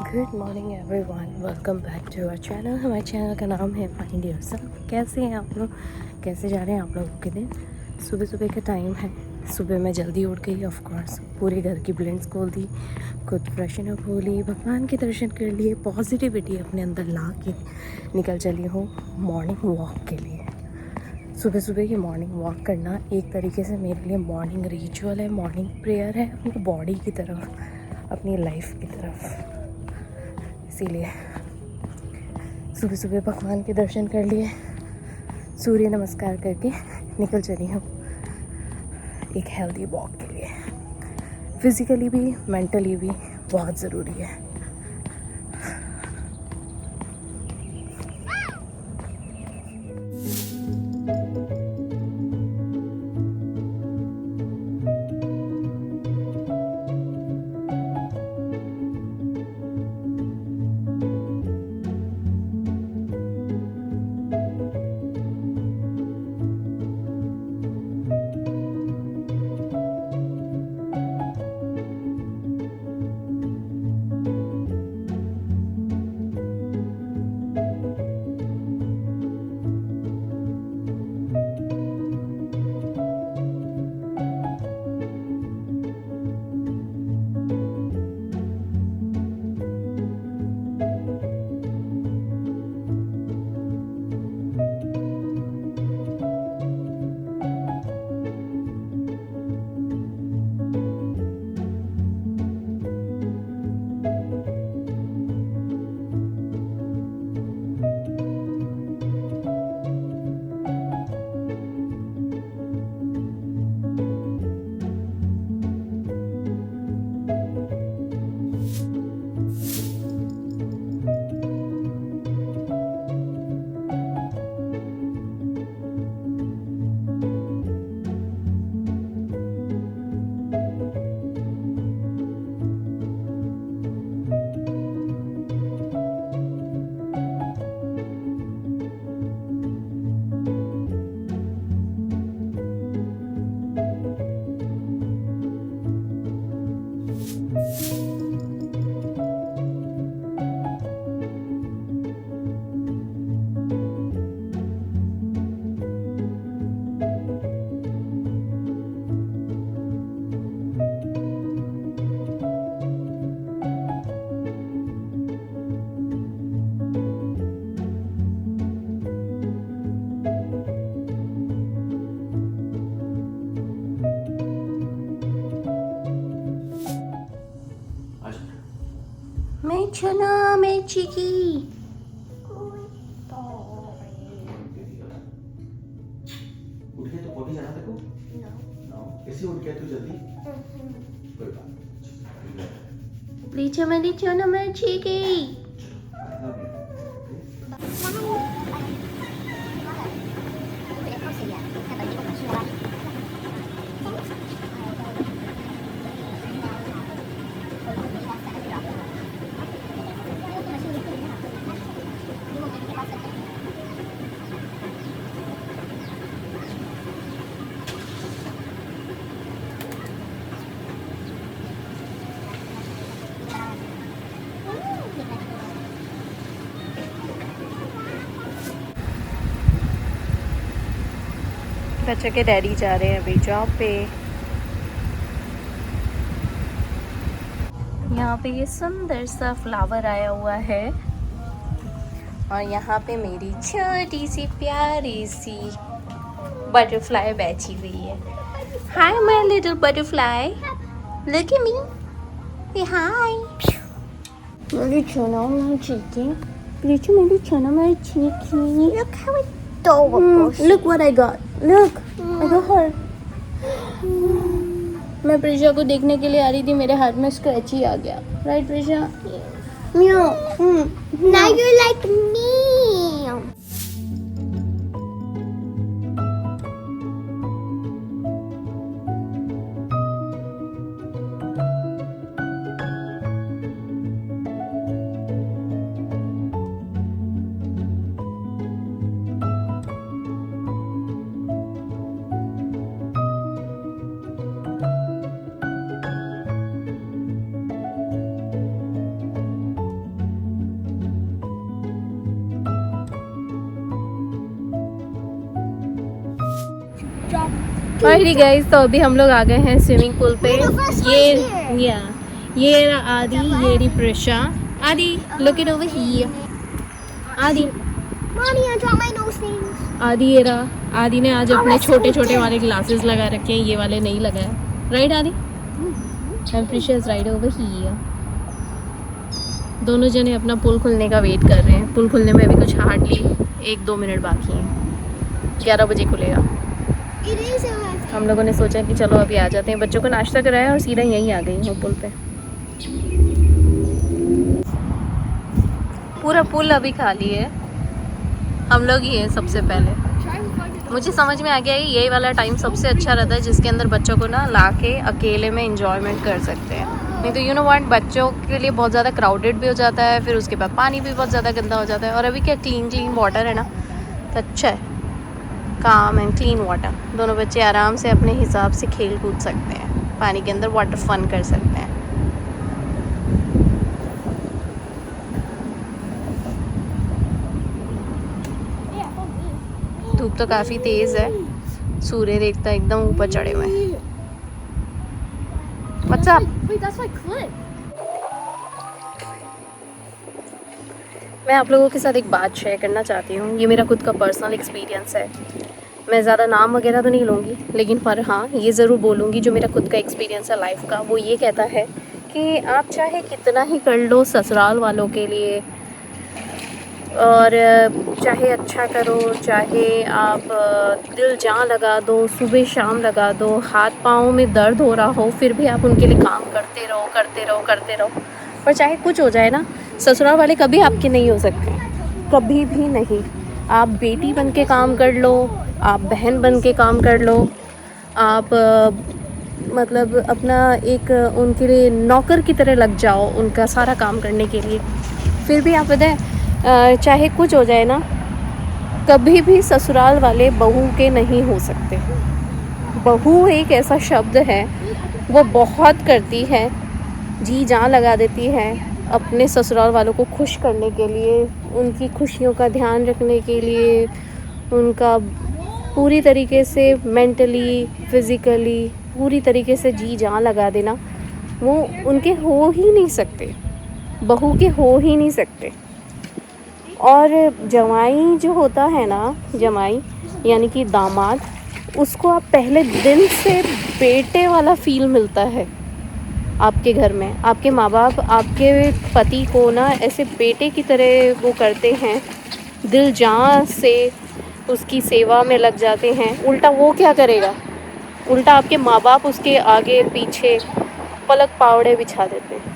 Good morning everyone, welcome back to our channel. हमारे channel का नाम है फाइंड योरसेल्फ। कैसे हैं आप लोग? कैसे जा रहे हैं आप लोगों के दिन? सुबह सुबह का टाइम है। सुबह मैं जल्दी उठ गई, ऑफ कोर्स पूरे घर की ब्लिंड्स खोल दी, खुद फ्रेशन अप हो ली, भगवान के दर्शन कर लिए, पॉजिटिविटी अपने अंदर ला के निकल चली हूँ मॉर्निंग वॉक के लिए। सुबह सुबह ये मॉर्निंग वॉक करना एक तरीके से मेरे लिए मॉर्निंग रिचुअल है, मॉर्निंग प्रेयर है, अपनी बॉडी की तरफ, अपनी लाइफ की तरफ। इसीलिए सुबह सुबह भगवान के दर्शन कर लिए, सूर्य नमस्कार करके निकल चली हूँ एक हेल्दी वॉक के लिए। फिज़िकली भी मेंटली भी बहुत ज़रूरी है। मैं चना, मैं चिकी। उठ के तो पॉटी जाना तेरे को? नो। कैसे उठ गया तू जल्दी? कोई बात नहीं। लीचा मैं चना, मैं चिकी। बच्चे के डैडी जा रहे हैं अभी जॉब पे। यहाँ पे ये सुंदर सा फ्लावर आया हुआ है और यहाँ पे मेरी छोटी सी प्यारी सी बटरफ्लाई बैठी हुई है। Hi my little butterfly, look at me, से हाय। मेरी चना मैं चिकी, प्लीज मेरी चना मैं चिकी। Look how adorable. Look what I got. Look, I got her. मैं प्रिशा को देखने के लिए आ रही थी, मेरे हाथ में स्क्रैची आ गया। राइट प्रिशा? म्याऊ। Now you're like me. Alright guys, तो अभी हम लोग आ गए हैं स्विमिंग पूल पे। ये रहा आदि, ये रही प्रिशा। आदि, लुक इट ओवर हियर। आदि, Mommy, I dropped my nose things. आदि ये रहा। आदि ने आज अपने छोटे छोटे वाले ग्लासेस लगा रखे हैं, ये वाले नहीं लगाए। राइट आदि? And Prisha is right over here. दोनों जने अपना पुल खुलने का वेट कर रहे हैं। पुल खुलने में अभी कुछ हार्डली 1-2 मिनट बाकी हैं। 11 बजे खुलेगा। It is 11. हम लोगों ने सोचा कि चलो अभी आ जाते हैं, बच्चों को नाश्ता कराया और सीधा यहीं आ गई हूँ पुल पे। पूरा पुल अभी खाली है, हम लोग ही हैं सबसे पहले। मुझे समझ में आ गया है यही वाला टाइम सबसे अच्छा रहता है जिसके अंदर बच्चों को ना ला के अकेले में इंजॉयमेंट कर सकते हैं। नहीं तो यू नो व्हाट, बच्चों के लिए बहुत ज़्यादा क्राउडेड भी हो जाता है, फिर उसके बाद पानी भी बहुत ज़्यादा गंदा हो जाता है। और अभी क्या क्लीन वाटर है ना, तो अच्छा है, काम एंड क्लीन वाटर। दोनों बच्चे आराम से अपने हिसाब से खेल कूद सकते हैं, पानी के अंदर वाटर फन कर सकते हैं। धूप तो काफ़ी तेज़ है, सूर्य रेखता एकदम ऊपर चढ़े हुए हैं। What's up? Wait, that's my clip. मैं आप लोगों के साथ एक बात शेयर करना चाहती हूँ। ये मेरा खुद का पर्सनल एक्सपीरियंस है। मैं ज़्यादा नाम वगैरह तो नहीं लूँगी, लेकिन पर हाँ ये ज़रूर बोलूँगी जो मेरा खुद का एक्सपीरियंस है लाइफ का। वो ये कहता है कि आप चाहे कितना ही कर लो ससुराल वालों के लिए, और चाहे अच्छा करो, चाहे आप दिल जान लगा दो, सुबह शाम लगा दो, हाथ पाँव में दर्द हो रहा हो, फिर भी आप उनके लिए काम करते रहो। पर चाहे कुछ हो जाए ना, ससुराल वाले कभी आपके नहीं हो सकते, कभी भी नहीं। आप बेटी बन के काम कर लो, आप बहन बन के काम कर लो, आप मतलब अपना एक उनके लिए नौकर की तरह लग जाओ उनका सारा काम करने के लिए, फिर भी आप पता है चाहे कुछ हो जाए ना, कभी भी ससुराल वाले बहू के नहीं हो सकते। बहू एक ऐसा शब्द है, वो बहुत करती है, जी जान लगा देती है अपने ससुराल वालों को खुश करने के लिए, उनकी खुशियों का ध्यान रखने के लिए, उनका पूरी तरीके से मेंटली फिज़िकली पूरी तरीके से जी जान लगा देना, वो उनके हो ही नहीं सकते, बहू के हो ही नहीं सकते। और जवाई जो होता है ना, जमाई यानी कि दामाद, उसको आप पहले दिन से बेटे वाला फील मिलता है आपके घर में। आपके माँ बाप आपके पति को ना ऐसे बेटे की तरह वो करते हैं, दिल जान से उसकी सेवा में लग जाते हैं। उल्टा वो क्या करेगा, उल्टा आपके माँ बाप उसके आगे पीछे पलक पावड़े बिछा देते हैं।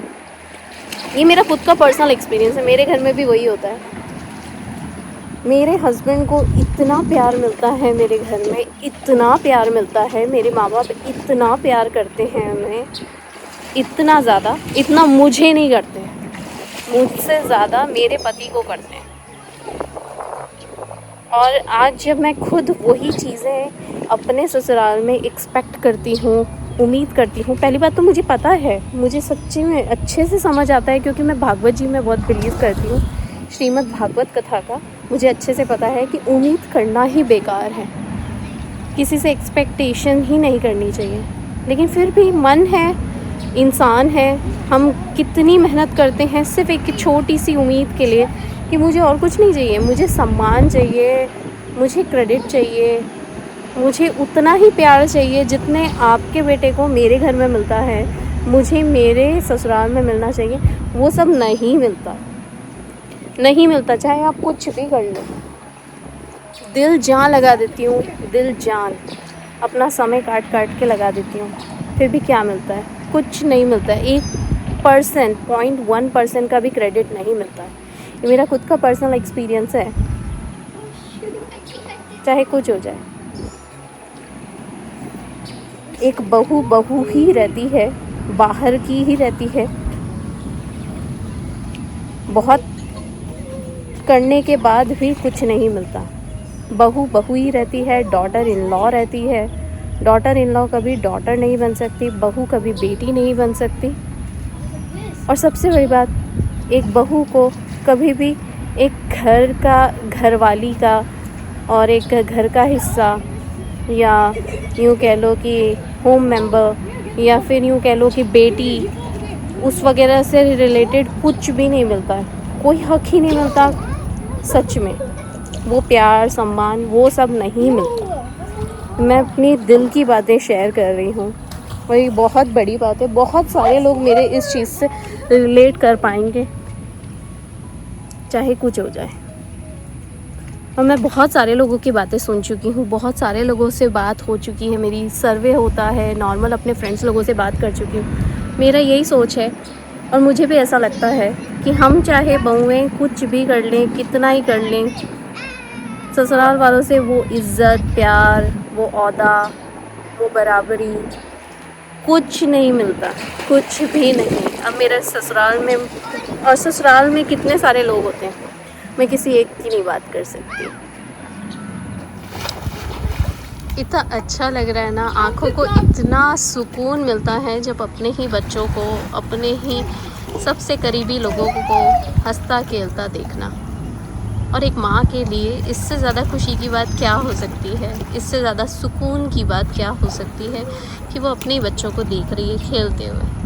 ये मेरा खुद का पर्सनल एक्सपीरियंस है, मेरे घर में भी वही होता है। मेरे हस्बैंड को इतना प्यार मिलता है, मेरे घर में इतना प्यार मिलता है, मेरे माँ बाप इतना प्यार करते हैं उन्हें, इतना ज़्यादा, इतना मुझे नहीं करते, मुझसे ज़्यादा मेरे पति को करते हैं। और आज जब मैं खुद वही चीज़ें अपने ससुराल में एक्सपेक्ट करती हूँ, उम्मीद करती हूँ। पहली बात तो मुझे पता है, मुझे सच्ची में अच्छे से समझ आता है, क्योंकि मैं भागवत जी में बहुत बिलीव करती हूँ, श्रीमद् भागवत कथा का मुझे अच्छे से पता है कि उम्मीद करना ही बेकार है, किसी से एक्सपेक्टेशन ही नहीं करनी चाहिए। लेकिन फिर भी मन है, इंसान है, हम कितनी मेहनत करते हैं सिर्फ एक छोटी सी उम्मीद के लिए कि मुझे और कुछ नहीं चाहिए, मुझे सम्मान चाहिए, मुझे क्रेडिट चाहिए, मुझे उतना ही प्यार चाहिए जितने आपके बेटे को मेरे घर में मिलता है, मुझे मेरे ससुराल में मिलना चाहिए। वो सब नहीं मिलता, नहीं मिलता, चाहे आप कुछ भी कर लो। दिल जान लगा देती हूँ, दिल जान अपना समय काट के लगा देती हूँ, फिर भी क्या मिलता है? कुछ नहीं मिलता है। 1%, 0.1% का भी क्रेडिट नहीं मिलता है। ये मेरा खुद का पर्सनल एक्सपीरियंस है, चाहे कुछ हो जाए। एक बहू ही रहती है, बाहर की ही रहती है, बहुत करने के बाद भी कुछ नहीं मिलता। बहू ही रहती है, डॉटर इन लॉ रहती है। डॉटर इन लॉ कभी डॉटर नहीं बन सकती, बहू कभी बेटी नहीं बन सकती। और सबसे बड़ी बात, एक बहू को कभी भी एक घर का, घरवाली का और एक घर का हिस्सा या यूँ कह लो कि होम मेंबर या फिर यूँ कह लो कि बेटी, उस वगैरह से रिलेटेड कुछ भी नहीं मिलता है, कोई हक ही नहीं मिलता। सच में वो प्यार सम्मान वो सब नहीं मिलता। मैं अपनी दिल की बातें शेयर कर रही हूँ और ये बहुत बड़ी बात है। बहुत सारे लोग मेरे इस चीज़ से रिलेट कर पाएंगे, चाहे कुछ हो जाए। और मैं बहुत सारे लोगों की बातें सुन चुकी हूँ, बहुत सारे लोगों से बात हो चुकी है मेरी, सर्वे होता है, नॉर्मल अपने फ्रेंड्स लोगों से बात कर चुकी हूँ। मेरा यही सोच है और मुझे भी ऐसा लगता है कि हम चाहे बहुएं कुछ भी कर लें, कितना ही कर लें, ससुराल वालों से वो इज़्ज़त, प्यार, वो औहदा, वो बराबरी कुछ नहीं मिलता, कुछ भी नहीं। अब मेरे ससुराल में, और ससुराल में कितने सारे लोग होते हैं, मैं किसी एक की नहीं बात कर सकती। इतना अच्छा लग रहा है ना, आँखों को इतना सुकून मिलता है जब अपने ही बच्चों को, अपने ही सबसे करीबी लोगों को हंसता खेलता देखना। और एक माँ के लिए इससे ज़्यादा खुशी की बात क्या हो सकती है, इससे ज़्यादा सुकून की बात क्या हो सकती है कि वो अपने बच्चों को देख रही है खेलते हुए।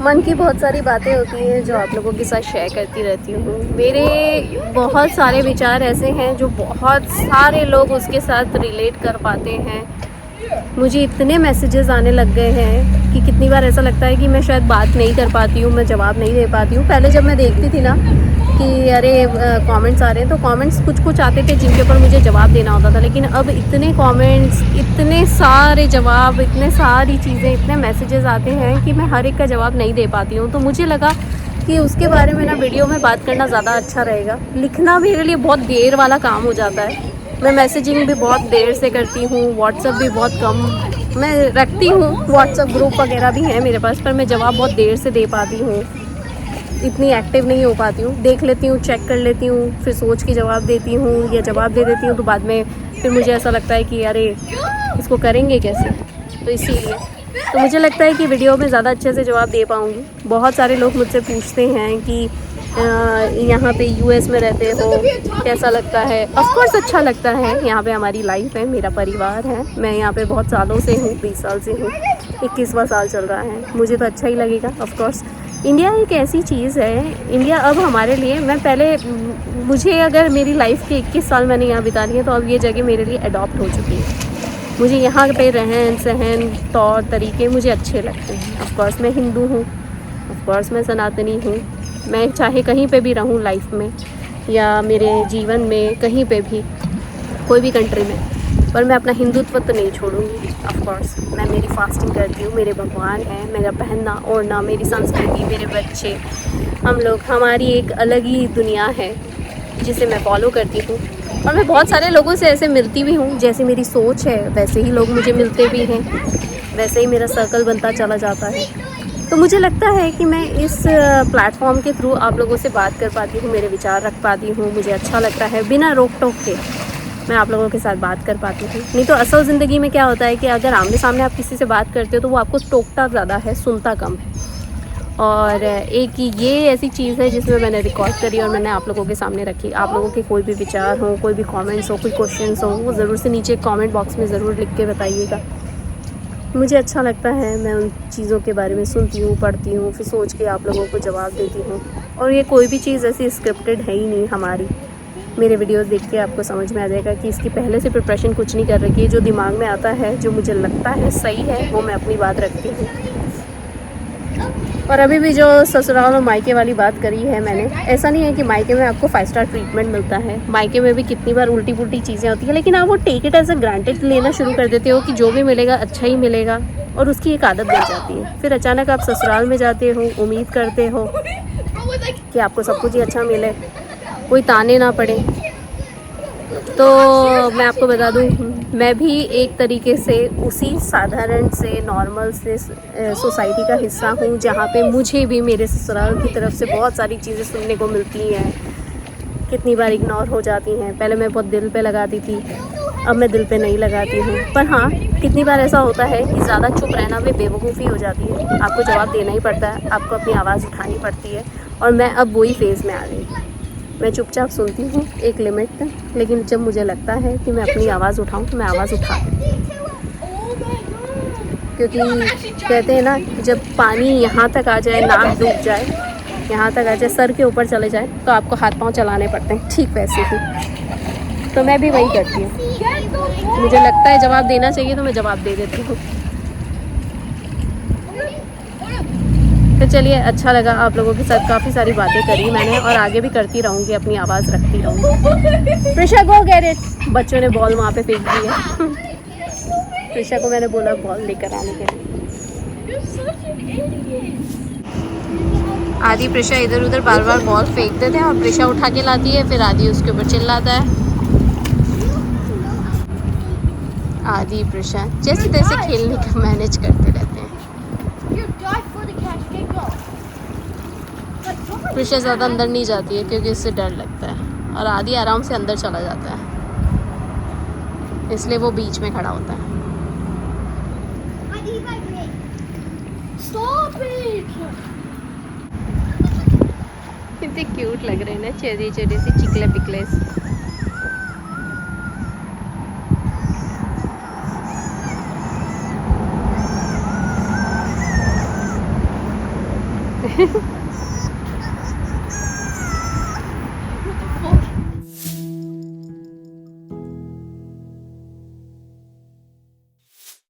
मन की बहुत सारी बातें होती हैं जो आप लोगों के साथ शेयर करती रहती हूँ। मेरे बहुत सारे विचार ऐसे हैं जो बहुत सारे लोग उसके साथ रिलेट कर पाते हैं। मुझे इतने मैसेजेस आने लग गए हैं कि कितनी बार ऐसा लगता है कि मैं शायद बात नहीं कर पाती हूँ, मैं जवाब नहीं दे पाती हूँ। पहले जब मैं देखती थी ना कि अरे कमेंट्स आ रहे हैं, तो कमेंट्स कुछ आते थे जिनके ऊपर मुझे जवाब देना होता था। लेकिन अब इतने कमेंट्स, इतने सारे जवाब, इतने सारी चीज़ें, इतने मैसेजेस आते हैं कि मैं हर एक का जवाब नहीं दे पाती हूँ। तो मुझे लगा कि उसके बारे में ना वीडियो में बात करना ज़्यादा अच्छा रहेगा। लिखना मेरे लिए बहुत देर वाला काम हो जाता है। मैं मैसेजिंग भी बहुत देर से करती हूँ, व्हाट्सएप भी बहुत कम मैं रखती हूँ। व्हाट्सएप ग्रुप वगैरह भी है मेरे पास, पर मैं जवाब बहुत देर से दे पाती हूँ, इतनी एक्टिव नहीं हो पाती हूँ। देख लेती हूँ, चेक कर लेती हूँ, फिर सोच के जवाब देती हूँ या जवाब दे देती हूँ, तो बाद में फिर मुझे ऐसा लगता है कि अरे इसको करेंगे कैसे। तो इसीलिए तो मुझे लगता है कि वीडियो में ज़्यादा अच्छे से जवाब दे पाऊँगी। बहुत सारे लोग मुझसे पूछते हैं कि यहाँ पे यूएस में रहते हो कैसा लगता है। ऑफ कोर्स अच्छा लगता है, यहाँ पे हमारी लाइफ है, मेरा परिवार है। मैं यहाँ पे बहुत सालों से हूँ, 20 साल से हूँ, 21वां साल चल रहा है। मुझे तो अच्छा ही लगेगा। ऑफ कोर्स इंडिया एक ऐसी चीज़ है, इंडिया अब हमारे लिए, मैं पहले मुझे अगर मेरी लाइफ के 21 साल मैंने यहाँ बिता लिए, तो अब ये जगह मेरे लिए अडॉप्ट हो चुकी है। मुझे यहाँ पे रहन सहन, तौर तरीके मुझे अच्छे लगते हैं। ऑफ कोर्स मैं हिंदू हूँ, ऑफ कोर्स मैं सनातनी हूँ। मैं चाहे कहीं पे भी रहूँ लाइफ में या मेरे जीवन में, कहीं पे भी, कोई भी कंट्री में, पर मैं अपना हिंदुत्व तो नहीं छोड़ूंगी। ऑफ कोर्स मैं मेरी फास्टिंग करती हूँ, मेरे भगवान हैं, मेरा पहनना ओढ़ना, मेरी संस्कृति, मेरे बच्चे, हम लोग, हमारी एक अलग ही दुनिया है जिसे मैं फॉलो करती हूँ। और मैं बहुत सारे लोगों से ऐसे मिलती भी हूँ, जैसे मेरी सोच है वैसे ही लोग मुझे मिलते भी हैं, वैसे ही मेरा सर्कल बनता चला जाता है। तो मुझे लगता है कि मैं इस प्लेटफॉर्म के थ्रू आप लोगों से बात कर पाती हूँ, मेरे विचार रख पाती हूँ। मुझे अच्छा लगता है, बिना रोक टोक के मैं आप लोगों के साथ बात कर पाती हूँ। नहीं तो असल ज़िंदगी में क्या होता है कि अगर आमने सामने आप किसी से बात करते हो तो वो आपको टोकता ज़्यादा है, सुनता कम है। और एक ये ऐसी चीज़ है जिसमें मैंने रिकॉर्ड करी और मैंने आप लोगों के सामने रखी। आप लोगों के कोई भी विचार हो, कोई भी कमेंट्स हो, कोई क्वेश्चंस हो, वो ज़रूर से नीचे कमेंट बॉक्स में ज़रूर लिख के बताइएगा। मुझे अच्छा लगता है, मैं उन चीज़ों के बारे में सुनती हूँ, पढ़ती हूँ, फिर सोच के आप लोगों को जवाब देती हूँ। और ये कोई भी चीज़ ऐसी स्क्रिप्टेड है ही नहीं हमारी। मेरे वीडियोस देख के आपको समझ में आ जाएगा कि इसकी पहले से प्रिपरेशन कुछ नहीं कर रखी है। जो दिमाग में आता है, जो मुझे लगता है सही है, वो मैं अपनी बात रखती हूँ। और अभी भी जो ससुराल और मायके वाली बात करी है मैंने, ऐसा नहीं है कि मायके में आपको 5 स्टार ट्रीटमेंट मिलता है। मायके में भी कितनी बार उल्टी पुल्टी चीज़ें होती हैं, लेकिन आप वो take it as a granted लेना शुरू कर देते हो कि जो भी मिलेगा अच्छा ही मिलेगा, और उसकी एक आदत बन जाती है। फिर अचानक आप ससुराल में जाते हो, उम्मीद करते हो कि आपको सब कुछ ही अच्छा मिले, कोई ताने ना पड़े। तो मैं आपको बता दूं, मैं भी एक तरीके से उसी साधारण से, नॉर्मल से सोसाइटी का हिस्सा हूँ, जहाँ पे मुझे भी मेरे ससुराल की तरफ से बहुत सारी चीज़ें सुनने को मिलती हैं, कितनी बार इग्नोर हो जाती हैं। पहले मैं बहुत दिल पे लगाती थी, अब मैं दिल पे नहीं लगाती हूँ। पर हाँ, कितनी बार ऐसा होता है कि ज़्यादा चुप रहना भी बेवकूफ़ी हो जाती है। आपको जवाब देना ही पड़ता है, आपको अपनी आवाज़ उठानी पड़ती है, और मैं अब वही फेज़ में आ गई। मैं चुपचाप सुनती हूँ एक लिमिट तक, लेकिन जब मुझे लगता है कि मैं अपनी आवाज़ उठाऊँ तो मैं आवाज़ उठा देती हूँ। क्योंकि कहते हैं ना कि जब पानी यहाँ तक आ जाए, नाक डूब जाए, यहाँ तक आ जाए, सर के ऊपर चले जाए, तो आपको हाथ पांव चलाने पड़ते हैं, ठीक वैसे ही। तो मैं भी वही करती हूँ। मुझे लगता है जवाब देना चाहिए तो मैं जवाब दे देती हूँ। तो चलिए, अच्छा लगा आप लोगों के साथ, काफ़ी सारी बातें करी मैंने और आगे भी करती रहूँगी, अपनी आवाज़ रखती रहूँगी। प्रिशा गो गेट इट। बच्चों ने बॉल वहाँ पे फेंक दी है। प्रिशा को मैंने बोला बॉल लेकर आने के लिए। आदि प्रिशा इधर उधर बार बार बॉल फेंक देते हैं और प्रिशा उठा के लाती है, फिर आदि उसके ऊपर चिल्लाता है। आदि प्रिशा जैसे तैसे खेलने का मैनेज करते रहते हैं। प्रिशा ज़्यादा अंदर नहीं जाती है क्योंकि उससे डर लगता है, और आदि आराम से अंदर चला जाता है, इसलिए वो बीच में खड़ा होता है। Stop it! कितने क्यूट लग रहे हैं ना, छोटे छोटे से चिकले पिकले से।